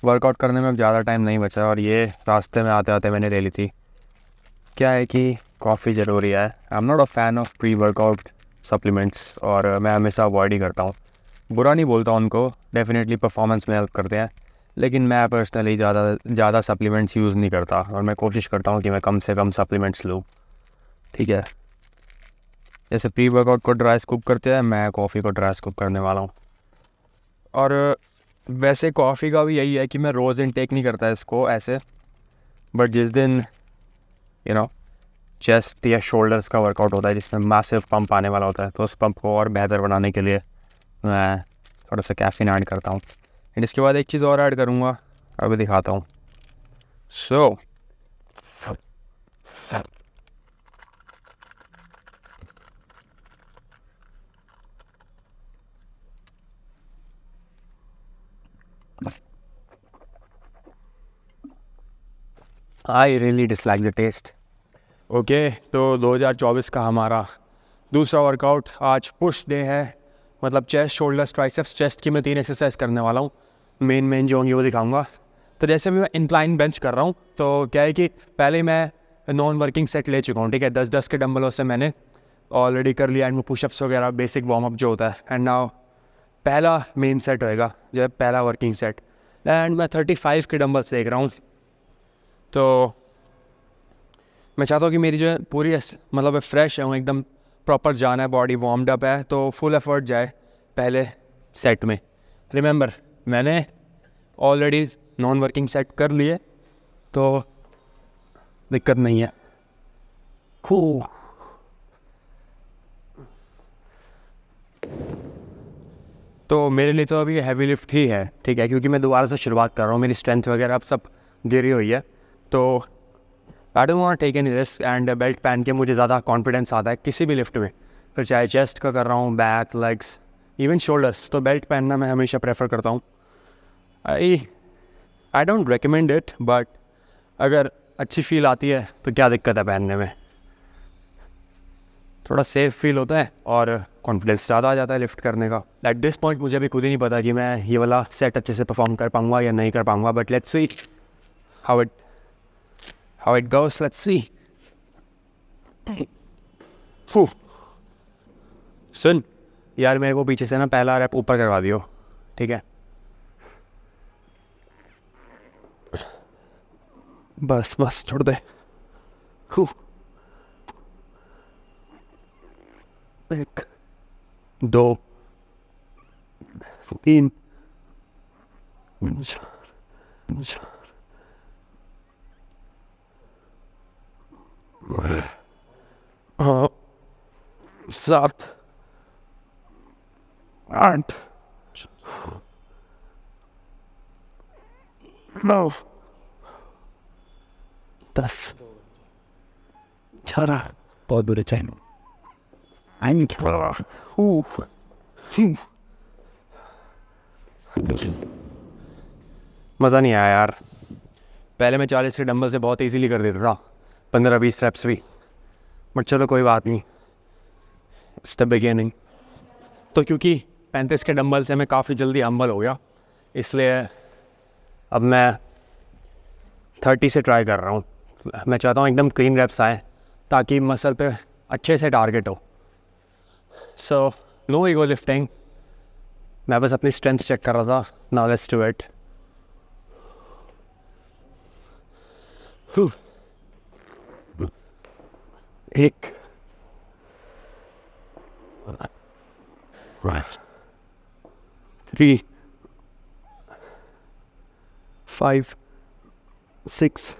Workout करने में अब ज़्यादा टाइम नहीं बचा और ये रास्ते में आते आते मैंने ले ली थी। क्या है कि कॉफ़ी ज़रूरी है। आई am not a fan of pre workout supplements और मैं हमेशा अवॉइड ही करता हूँ। बुरा नहीं बोलता उनको, डेफिनेटली परफॉर्मेंस में हेल्प करते हैं, लेकिन मैं पर्सनली ज़्यादा सप्लीमेंट्स यूज़ नहीं करता और मैं कोशिश करता हूँ कि मैं कम से कम सप्लीमेंट्स लूँ। ठीक है, जैसे प्री वर्कआउट को ड्राई स्कूप करते हैं, मैं कॉफ़ी को ड्राई स्कूप करने वाला हूँ। और वैसे कॉफ़ी का भी यही है कि मैं रोज़ इनटेक नहीं करता इसको ऐसे, बट जिस दिन यू नो चेस्ट या शोल्डर्स का वर्कआउट होता है जिसमें मैसिव पंप आने वाला होता है, तो उस पंप को और बेहतर बनाने के लिए मैं थोड़ा सा कैफीन ऐड करता हूँ। एंड इसके बाद एक चीज़ और ऐड करूँगा, अभी दिखाता हूँ। So I really dislike the taste. Okay, तो 2024 का हमारा दूसरा वर्कआउट आज पुश डे है, मतलब चेस्ट शोल्डर्स ट्राइसेप्स। चेस्ट की मैं 3 एक्सरसाइज करने वाला हूँ, मेन जो होंगी वो दिखाऊंगा। तो जैसे मैं इंक्लाइन बेंच कर रहा हूँ, तो क्या है कि पहले मैं नॉन वर्किंग सेट ले चुका हूँ। ठीक है, 10-10 के डंबलों से मैंने ऑलरेडी कर लिया, एंड वो पुशअप्स वगैरह बेसिक वार्म अप जो होता है। एंड नाउ पहला मेन सेट होएगा, जो है पहला वर्किंग सेट, एंड मैं 35 के डंबल्स देख रहा हूँ। तो मैं चाहता हूँ कि मेरी जो है पूरी मतलब फ्रेश है, एकदम प्रॉपर जाना है, बॉडी वार्म्ड अप है, तो फुल एफर्ट जाए पहले सेट में। रिमेंबर, मैंने ऑलरेडी नॉन वर्किंग सेट कर लिए, तो दिक्कत नहीं है। तो मेरे लिए तो अभी हैवी लिफ्ट ही है, ठीक है, क्योंकि मैं दोबारा से शुरुआत कर रहा हूँ, मेरी स्ट्रेंथ वगैरह अब सब गिरी हुई है। तो I don't want take any risk, and belt पहन के मुझे ज़्यादा कॉन्फिडेंस आता है किसी भी लिफ्ट में, फिर चाहे चेस्ट का कर रहा हूँ, बैक, लेग्स, इवन शोल्डर्स, तो बेल्ट पहनना मैं हमेशा प्रेफर करता हूँ। I don't recommend it, but अगर अच्छी फील आती है तो क्या दिक्कत है पहनने में। थोड़ा सेफ फील होता है और कॉन्फिडेंस ज़्यादा आ जाता है लिफ्ट करने का। एट दिस पॉइंट मुझे भी खुद ही नहीं पता कि मैं ये वाला सेट अच्छे से परफॉर्म कर पाऊँगा या नहीं कर पाऊँगा, but let's see how it goes, let's see. सुन यार, मेरे को पीछे से ना पहला रैप ऊपर करवा दियो, ठीक है? बस छोड़ दे। 1 2 3 4 7 8 9 10 11। बहुत बुरे चैन मज़ा नहीं आया यार। पहले मैं 40 के डंबल से बहुत इजीली कर देता था, 15-20 रेप्स भी, बट चलो कोई बात नहीं, इट्स द बिगिनिंग। तो क्योंकि 35 के डंबल से मैं काफ़ी जल्दी हम्बल हो गया, इसलिए अब मैं 30 से ट्राई कर रहा हूँ। मैं चाहता हूँ एकदम क्लीन रेप्स आए, ताकि मसल पे अच्छे से टारगेट हो। सो नो ईगो लिफ्टिंग, मैं बस अपनी स्ट्रेंथ चेक कर रहा था। Now let's do it. एक, right 3 5 6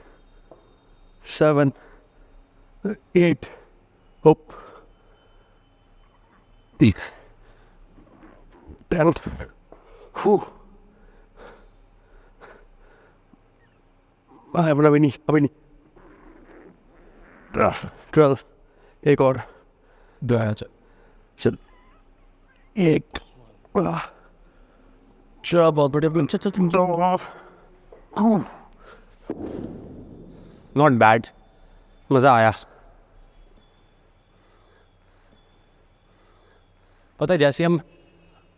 7 8 up 10 अभी नहीं 12। एक और, दो आया चल 1। चल बहुत बढ़िया, नॉट बैड, मज़ा आया। पता है, जैसे हम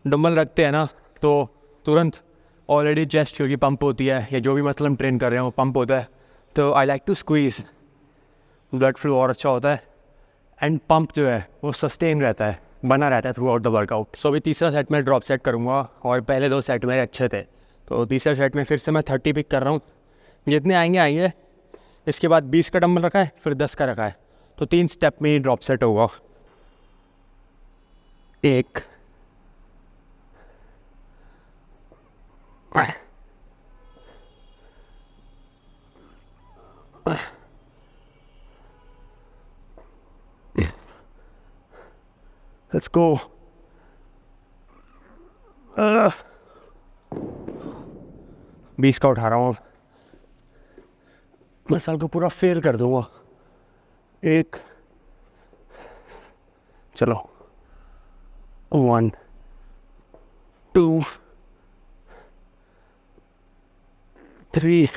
डंबल रखते हैं ना, तो तुरंत ऑलरेडी चेस्ट क्योंकि पंप होती है या जो भी मसल हम ट्रेन कर रहे हैं वो पंप होता है, तो I like to squeeze, blood flow और अच्छा होता है एंड पंप जो है वो सस्टेन रहता है, बना रहता है थ्रू आउट द वर्कआउट। सो अभी तीसरा सेट में ड्रॉप सेट करूँगा और पहले 2 सेट मेरे अच्छे थे, तो तीसरे सेट में फिर से मैं 30 पिक कर रहा हूँ। जितने आएंगे। इसके बाद 20 का डंबल रखा है, फिर 10 का रखा है, तो 3 स्टेप में ही ड्रॉप सेट होगा। 1 Let's go. 20 का उठा रहा हूँ, मसल को पूरा फेल कर दूंगा। 1, चलो 1 2 3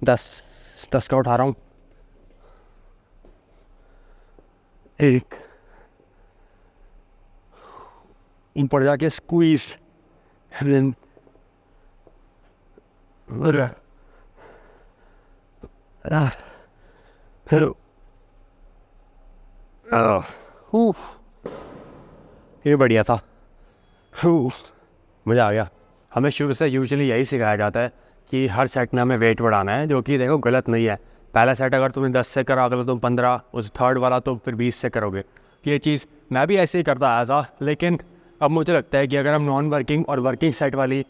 10 का उठा रहा हूँ। 1 ऊपर जाके स्क्वीज, फिर ये बढ़िया था, मज़ा आ गया। हमें शुरू से यूजुअली यही सिखाया जाता है कि हर सेट में हमें वेट बढ़ाना है, जो कि देखो गलत नहीं है। पहला सेट अगर तुमने 10 से करा, अगला तुम 15, उस थर्ड वाला तो फिर 20 से करोगे। ये चीज़ मैं भी ऐसे ही करता आया था, लेकिन अब मुझे लगता है कि अगर हम नॉन वर्किंग और वर्किंग सेट वाली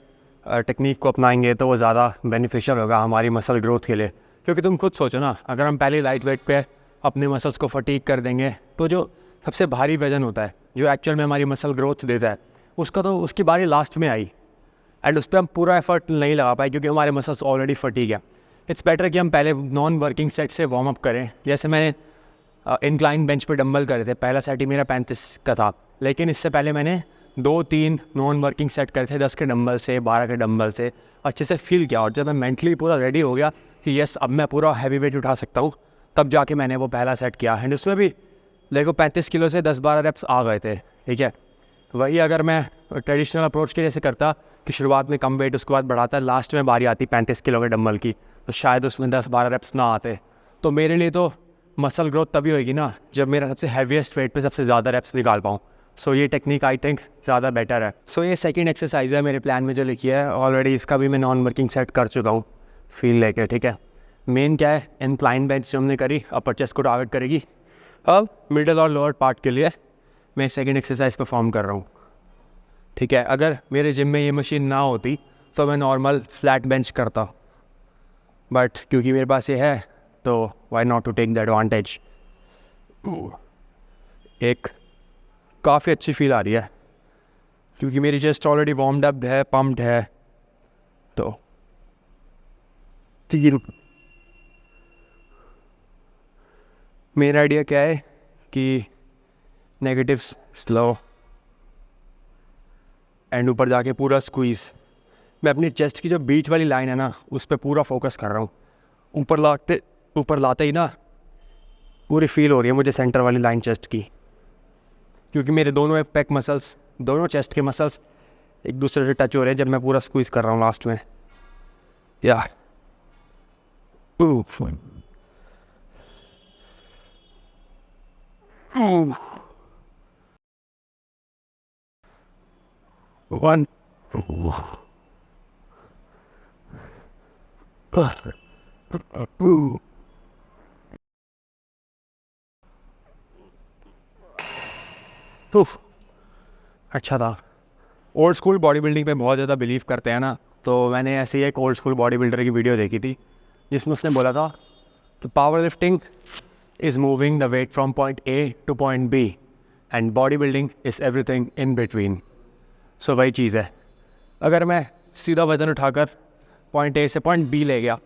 टेक्निक को अपनाएंगे तो वो ज़्यादा बेनिफिशियल होगा हमारी मसल ग्रोथ के लिए। क्योंकि तुम खुद सोचो ना, अगर हम पहले लाइट वेट पे अपने मसल्स को फटीक कर देंगे तो जो सबसे भारी वजन होता है, जो एक्चुअल में हमारी मसल ग्रोथ देता है, उसकी बारी लास्ट में आई एंड उस पर हम पूरा एफर्ट नहीं लगा पाए क्योंकि हमारे मसल्स ऑलरेडी फटीक है। इट्स बेटर कि हम पहले नॉन वर्किंग सेट से वार्म अप करें। जैसे मैंने इंक्लाइन बेंच पे डंबल करे थे, पहला सेट ही मेरा 35 का था, लेकिन इससे पहले मैंने 2-3 नॉन वर्किंग सेट करे थे 10 के डंबल से, 12 के डंबल से, अच्छे से फील किया। और जब मैं मेंटली पूरा रेडी हो गया कि यस अब मैं पूरा हैवी वेट उठा सकता हूँ, तब जाके मैंने वो पहला सेट किया। एंड उसमें भी देखो 35 किलो से 10-12 रेप्स आ गए थे, ठीक है। वही अगर मैं ट्रेडिशनल अप्रोच के जैसे करता कि शुरुआत में कम वेट, उसके बाद बढ़ाता, लास्ट में बारी आती 35 किलो के डंबल की, तो शायद उसमें 10-12 रेप्स ना आते। तो मेरे लिए तो मसल ग्रोथ तभी होगी ना जब मेरा सबसे हैवीएस्ट वेट पे सबसे ज़्यादा रेप्स निकाल पाऊँ। सो ये टेक्निक आई थिंक ज़्यादा बेटर है। सो ये सेकंड एक्सरसाइज है मेरे प्लान में जो लिखी है, ऑलरेडी इसका भी मैं नॉन वर्किंग सेट कर चुका हूँ फील लेके, ठीक है। मेन क्या है, इंक्लाइन बेंच जो हमने करी अपर चेस्ट को टारगेट करेगी। अब मिडल और लोअर पार्ट के लिए मैं सेकंड एक्सरसाइज परफॉर्म कर रहा हूँ, ठीक है। अगर मेरे जिम में ये मशीन ना होती तो मैं नॉर्मल फ्लैट बेंच करता, बट क्योंकि मेरे पास ये है तो why not to take the advantage. एक काफ़ी अच्छी फील आ रही है क्योंकि मेरी चेस्ट ऑलरेडी वार्म्ड अप है, पम्प्ड है। तो 3 मेरा आइडिया क्या है कि नेगेटिव स्लो एंड ऊपर जाके पूरा स्क्वीज़। मैं अपनी चेस्ट की जो बीच वाली लाइन है ना, उस पर पूरा फोकस कर रहा हूँ। ऊपर लाते ही ना पूरी फील हो रही है मुझे सेंटर वाली लाइन चेस्ट की, क्योंकि मेरे दोनों पेक मसल्स, दोनों चेस्ट के मसल्स एक दूसरे से टच हो रहे हैं जब मैं पूरा स्क्वीज़ कर रहा हूँ लास्ट में। या 1 अच्छा था। ओल्ड स्कूल बॉडी बिल्डिंग पे बहुत ज़्यादा बिलीव करते हैं ना, तो मैंने ऐसे ही एक ओल्ड स्कूल बॉडी बिल्डर की वीडियो देखी थी जिसमें उसने बोला था कि powerlifting is moving the weight from point A to point B and bodybuilding is everything in between. So वही चीज़ है, अगर मैं सीधा वजन उठाकर पॉइंट ए से पॉइंट बी ले गया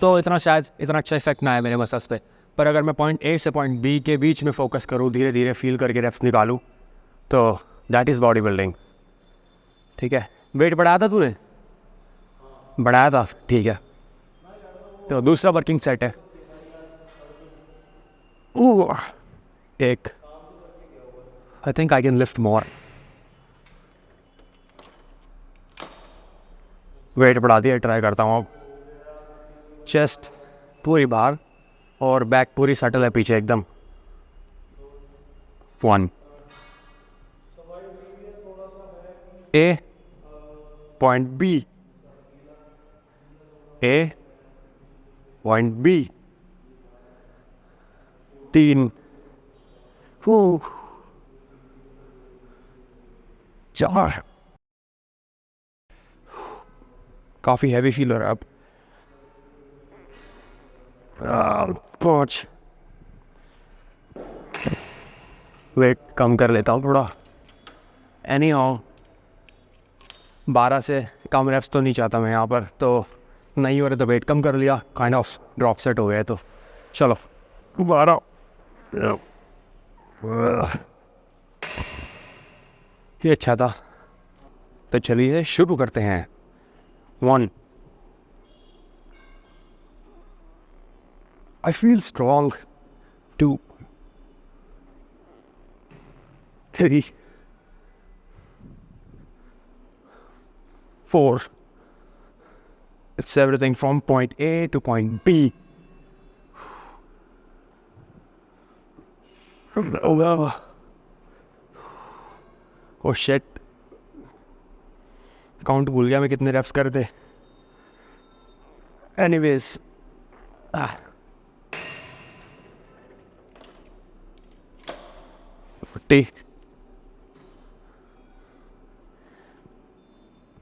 तो इतना अच्छा इफेक्ट ना आए मेरे मसल्स पे, पर अगर मैं पॉइंट ए से पॉइंट बी के बीच में फोकस करूँ, धीरे धीरे फील करके रेप्स निकालूँ, तो दैट इज़ बॉडी बिल्डिंग, ठीक है। वेट बढ़ाया था तूने? बढ़ाया था, ठीक है। तो दूसरा वर्किंग सेट है एक, I think I can lift more. Weight बढ़ा दिया, ट्राई करता हूँ अब। चेस्ट पूरी बाहर और बैक पूरी सटल है पीछे एकदम। 1 ए पॉइंट बी, ए पॉइंट बी, 3 4। काफ़ी हैवी फील हो रहा है अब। 5। वेट कम कर लेता हूँ थोड़ा। एनी हाउ 12 से कम रेप्स तो नहीं चाहता मैं यहाँ पर, तो नहीं हो रहे तो वेट कम कर लिया, काइंड ऑफ ड्रॉप सेट हो गया। तो चलो 12। ये अच्छा था। तो चलिए शुरू करते हैं। 1, I feel strong. 2, 3, 4. It's everything from point A to point B. Oh shit. Count भूल गया मैं कितने रेप्स करे थे। एनीवेज,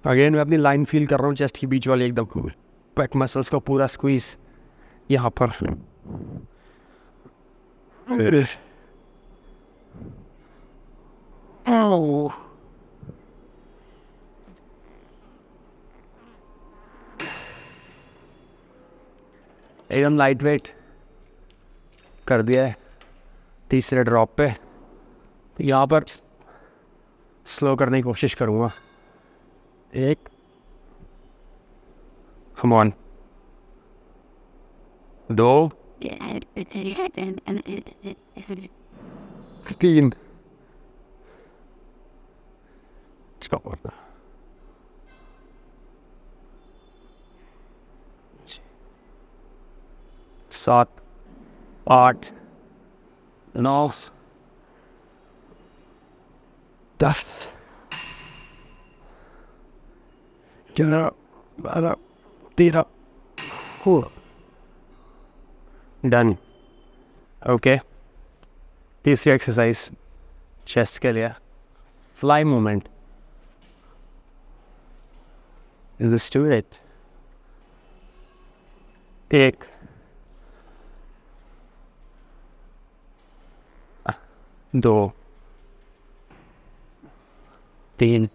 अगेन मैं अपनी लाइन फील कर रहा हूँ, चेस्ट की बीच वाली एकदम, बैक मसल्स को पूरा स्क्वीज यहाँ पर। एकदम लाइट वेट कर दिया है तीसरे ड्रॉप पे। तो यहाँ पर स्लो करने की कोशिश करूँगा। 1, come on, 2, 3, 7, 8, 9, 10, 11, 12, 13। डन। ओके, तीसरी एक्सरसाइज चेस्ट के लिए, fly movement. Let's do it. 1, 2, 3,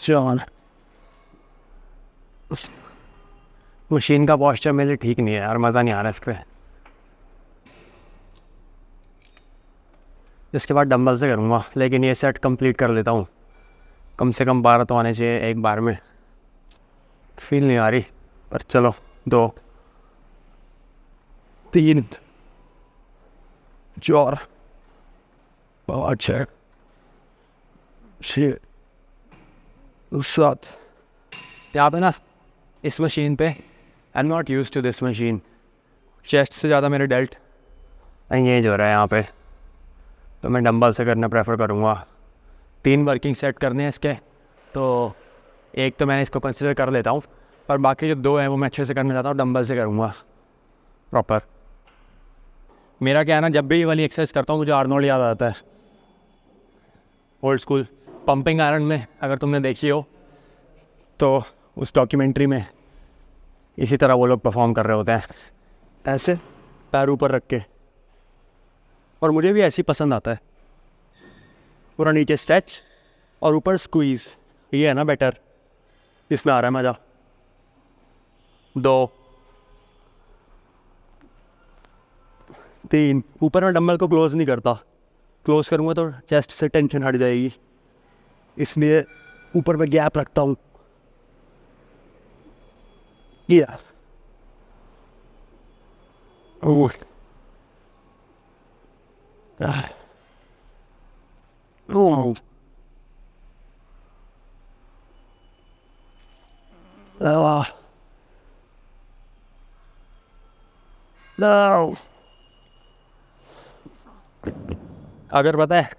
4। Machine का पॉस्चर मेरे लिए ठीक नहीं है यार, मज़ा नहीं आ रहा इस पर। इसके बाद डंबल से करूँगा, लेकिन ये सेट कंप्लीट कर लेता हूँ। कम से कम 12 तो आने चाहिए एक बार में। फील नहीं आ रही, पर चलो। 2, 3, 4, 5, 6, 7। यहाँ पे ना इस मशीन पे, I am not use to this machine. Chest से ज़्यादा मेरे डेल्ट एंगेज हो रहा है यहाँ पे, तो मैं डंबल से करना प्रेफर करूँगा। 3 वर्किंग सेट करने हैं इसके, तो एक तो मैंने इसको कंसिडर कर लेता हूँ, पर बाकी जो 2 हैं वो मैं अच्छे से करना चाहता हूँ, डंबल से करूँगा प्रॉपर। मेरा क्या है ना, जब भी ये वाली एक्सरसाइज करता हूँ मुझे आर्नोल्ड याद आता है, ओल्ड स्कूल पंपिंग आयरन में। अगर तुमने देखी हो तो उस डॉक्यूमेंट्री में इसी तरह वो लोग परफॉर्म कर रहे होते हैं, ऐसे पैर ऊपर रख के। और मुझे भी ऐसे ही पसंद आता है, पूरा नीचे स्ट्रेच और ऊपर स्क्वीज़। ये है ना बेटर, इसमें आ रहा है मज़ा। 2, 3। ऊपर मैं डंबल को क्लोज नहीं करता, क्लोज करूँगा तो चेस्ट से टेंशन हट जाएगी, इसलिए ऊपर में गैप रखता हूँ। Yeah. Oh. No. अगर पता है,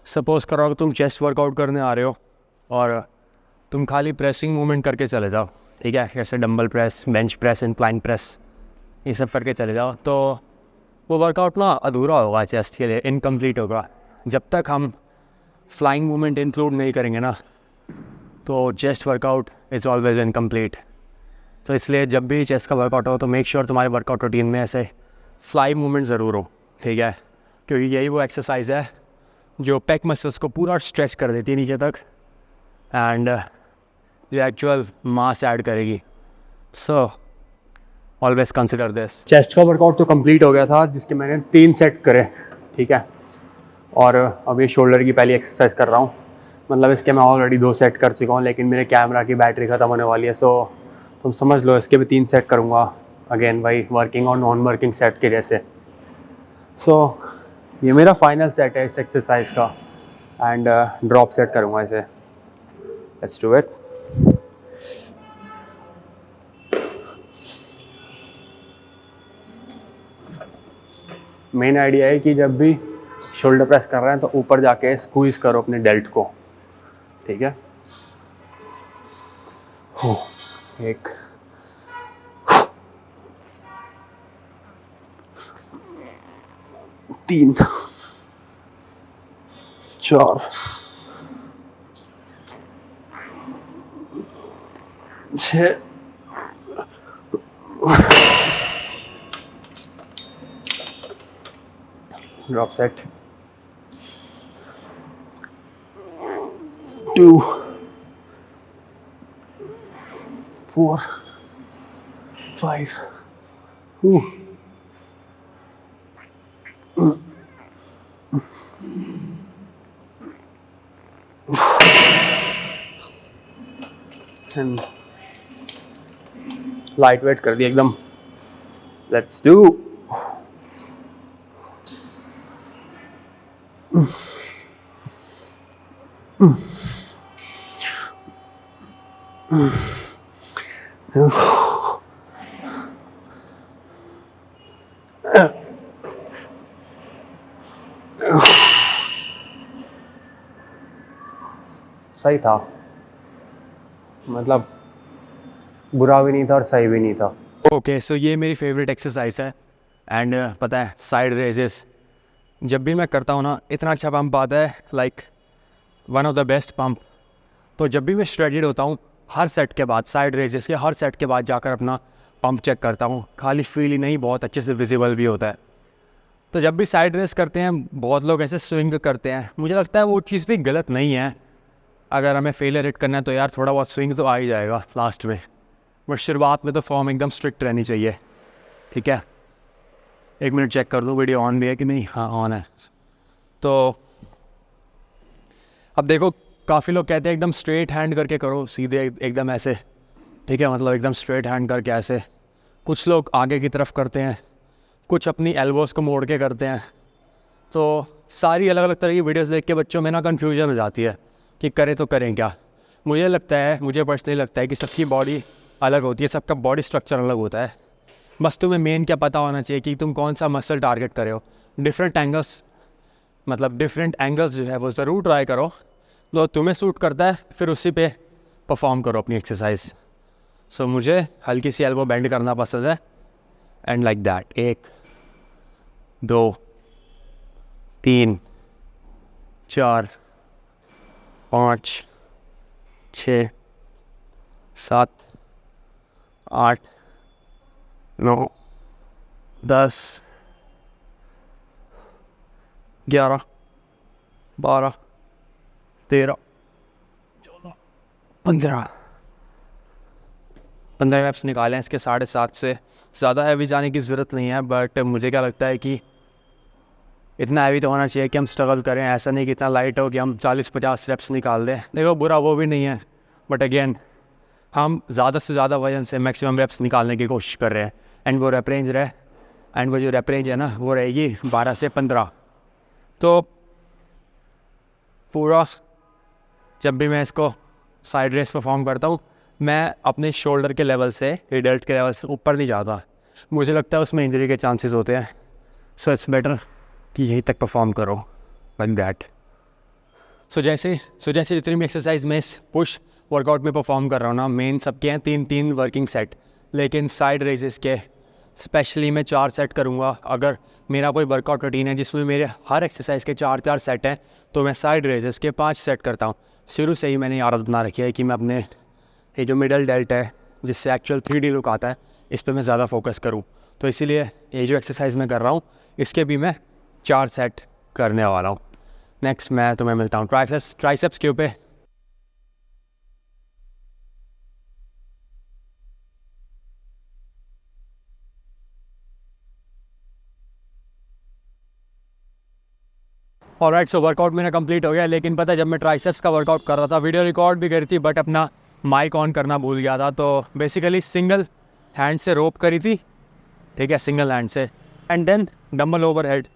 सपोज करो कि तुम चेस्ट वर्कआउट करने आ रहे हो और तुम खाली प्रेसिंग मूवमेंट करके चले जाओ, ठीक है, जैसे dumbbell press, bench press, incline press, ये सब करके चले जाओ, तो वो वर्कआउट ना अधूरा होगा, चेस्ट के लिए इनकम्प्लीट होगा। जब तक हम फ्लाइंग मूवमेंट इंक्लूड नहीं करेंगे ना, तो chest workout is always incomplete. तो इसलिए जब भी चेस्ट का वर्कआउट हो तो मेक श्योर तुम्हारे वर्कआउट रूटीन में ऐसे फ्लाई मूवमेंट ज़रूर हो, ठीक है, क्योंकि यही वो एक्सरसाइज है जो पेक मसल्स को पूरा स्ट्रेच कर देती है नीचे तक एंड जो एक्चुअल मास ऐड करेगी। So always consider this. Chest का वर्कआउट तो कंप्लीट हो गया था, जिसके मैंने 3 सेट करे, ठीक है, और अभी शोल्डर की पहली एक्सरसाइज कर रहा हूँ। मतलब इसके मैं ऑलरेडी 2 सेट कर चुका हूँ, लेकिन मेरे कैमरा की बैटरी ख़त्म होने वाली है, सो तुम समझ लो इसके भी 3 सेट करूँगा, अगेन भाई वर्किंग और नॉन वर्किंग सेट के जैसे। सो ये मेरा फाइनल सेट है इस एक्सरसाइज का एंड ड्रॉप सेट करूँगा इसे। Let's do it. Main idea है कि जब भी शोल्डर प्रेस कर रहे हैं तो ऊपर जाके स्क्वीज करो अपने डेल्ट को, ठीक है। हो, 1 3 4 6 drop set 2 4 5 and light weight कर दिया एकदम। Let's do. सही था, मतलब बुरा भी नहीं था और सही भी नहीं था। ओके, सो ये मेरी फेवरेट एक्सरसाइज है एंड पता है साइड रेजेस जब भी मैं करता हूँ ना, इतना अच्छा पंप आता है, like one of the best pump. तो जब भी मैं श्रेडेड होता हूँ, हर सेट के बाद, साइड रेजेस के हर सेट के बाद जाकर अपना पंप चेक करता हूँ। खाली फील ही नहीं, बहुत अच्छे से विजिबल भी होता है। तो जब भी साइड रेस करते हैं, बहुत लोग ऐसे स्विंग करते हैं, मुझे लगता है वो चीज़ भी गलत नहीं है। अगर हमें फेलियर हिट करना है तो यार थोड़ा बहुत स्विंग तो आ ही जाएगा लास्ट में, बट शुरुआत में तो फॉर्म एकदम स्ट्रिक्ट रहनी चाहिए, ठीक है। 1 मिनट चेक कर लूँ वीडियो ऑन भी है कि नहीं। हाँ, ऑन है। तो अब देखो, काफ़ी लोग कहते हैं एकदम स्ट्रेट हैंड करके करो, सीधे एकदम ऐसे, ठीक है, मतलब एकदम स्ट्रेट हैंड करके ऐसे। कुछ लोग आगे की तरफ करते हैं, कुछ अपनी एल्बोज़ को मोड़ के करते हैं। तो सारी अलग अलग तरह की वीडियोस देख के बच्चों में ना कन्फ्यूजन हो जाती है कि करें तो करें क्या। मुझे पर्सनली लगता है कि सबकी बॉडी अलग होती है, सबका बॉडी स्ट्रक्चर अलग होता है। बस तुम्हें मेन क्या पता होना चाहिए कि तुम कौन सा मसल टारगेट करे हो। डिफरेंट एंगल्स जो है वो ज़रूर ट्राई करो, तो तुम्हें सूट करता है फिर उसी पे परफॉर्म करो अपनी एक्सरसाइज। सो मुझे हल्की सी एल्बो बेंड करना पसंद है एंड लाइक दैट। 1 2 3 4 5 6 7 8 9 10 11 12 13 14 15 रेप्स निकाले हैं इसके 7.5 से। ज़्यादा हैवी जाने की ज़रूरत नहीं है, बट मुझे क्या लगता है कि इतना हैवी तो होना चाहिए कि हम स्ट्रगल करें। ऐसा नहीं कि इतना लाइट हो कि हम 40-50 रेप्स निकाल दें। देखो, बुरा वो भी नहीं है, बट अगेन हम ज़्यादा से ज़्यादा वजन से मैक्सिमम रेप्स निकालने की कोशिश कर रहे हैं एंड वो रेप रेंज रहे एंड वो जो रेप रेंज है ना वो रहेगी 12 से 15। तो पूरा जब भी मैं इसको साइड रेस परफॉर्म करता हूँ मैं अपने शोल्डर के लेवल से एडल्ट के लेवल से ऊपर नहीं जाता, मुझे लगता है उसमें इंजरी के चांसेस होते हैं। सो इट्स बेटर कि यहीं तक परफॉर्म करो लाइक दैट। सो जैसे जितनी भी एक्सरसाइज मैं इस पुश वर्कआउट में परफॉर्म कर रहा हूँ ना, मेन सबके हैं 3-3 वर्किंग सेट, लेकिन साइड रेजेस के स्पेशली मैं 4 सेट करूँगा। अगर मेरा कोई वर्कआउट रूटीन है जिसमें मेरे हर एक्सरसाइज के 4-4 सेट हैं तो मैं साइड रेजेस के 5 सेट करता हूँ। शुरू से ही मैंने आदत बना रखी है कि मैं अपने ये जो मिडल डेल्ट है जिससे एक्चुअल 3D लुक आता है इस पर मैं ज़्यादा फोकस करूँ। तो इसीलिए ये जो एक्सरसाइज मैं कर रहा हूँ इसके भी मैं 4 सेट करने वाला हूँ। नेक्स्ट मैं तुम्हें मिलता हूँ ट्राइसेप्स के ऊपर। ऑलराइट, सो वर्कआउट मेरा कंप्लीट हो गया, लेकिन पता है जब मैं ट्राइसेप्स का वर्कआउट कर रहा था वीडियो रिकॉर्ड भी करी थी बट अपना माइक ऑन करना भूल गया था। तो बेसिकली सिंगल हैंड से रोप करी थी, ठीक है, सिंगल हैंड से, and then dumbbell over head.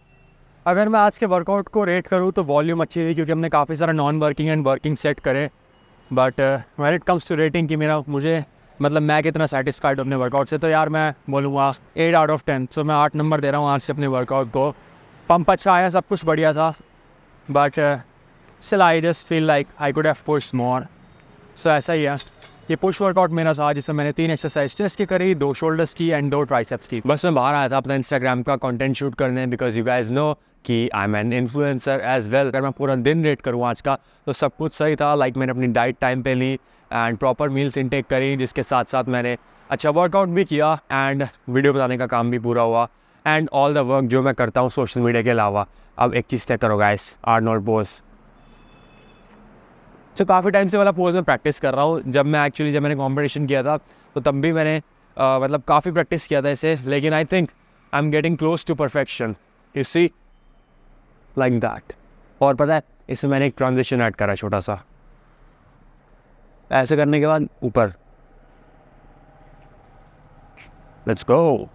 अगर मैं आज के वर्कआउट को रेट करूँ तो वॉल्यूम अच्छी थी क्योंकि हमने काफ़ी सारा non working and working set करे। But when it comes to rating कि मुझे मतलब मैं कितना सेटिस्फाइड अपने वर्कआउट से, तो यार मैं बोलूँगा 8 आउट ऑफ 10। सो मैं 8 नंबर दे रहा हूँ आज के अपने वर्कआउट को। पंप अच्छा आया, सब कुछ बढ़िया था, but still I just feel like I could have pushed more. So ऐसा ही है, ये पुश वर्कआउट मेरा था जिसमें मैंने 3 एक्सरसाइज चेस्ट की करी, 2 शोल्डर्स की एंड 2 ट्राइसेप्स की। बस मैं बाहर आया था अपना इंस्टाग्राम का कंटेंट शूट करने बिकॉज यू गाइज नो कि I am an influencer as well. अगर मैं पूरा दिन रेट करूँ आज का तो सब कुछ सही था। लाइक मैंने अपनी डाइट टाइम पे ली एंड प्रॉपर मील्स इनटेक करी, जिसके साथ साथ मैंने अच्छा वर्कआउट भी किया एंड वीडियो बनाने का काम भी पूरा हुआ एंड ऑल द वर्क जो मैं करता हूँ सोशल मीडिया के अलावा। अब एक चीज़ तय करो गाइस, आर्नोल्ड पोज। तो काफ़ी टाइम से वाला पोज में प्रैक्टिस कर रहा हूँ। जब मैंने कॉम्पिटिशन किया था तो तब भी मैंने मतलब काफ़ी प्रैक्टिस किया था इसे, लेकिन I think I am getting close to perfection, you see like that. और पता है इसमें मैंने एक ट्रांजिशन ऐड करा छोटा सा, ऐसे करने के बाद ऊपर, लेट्स गो।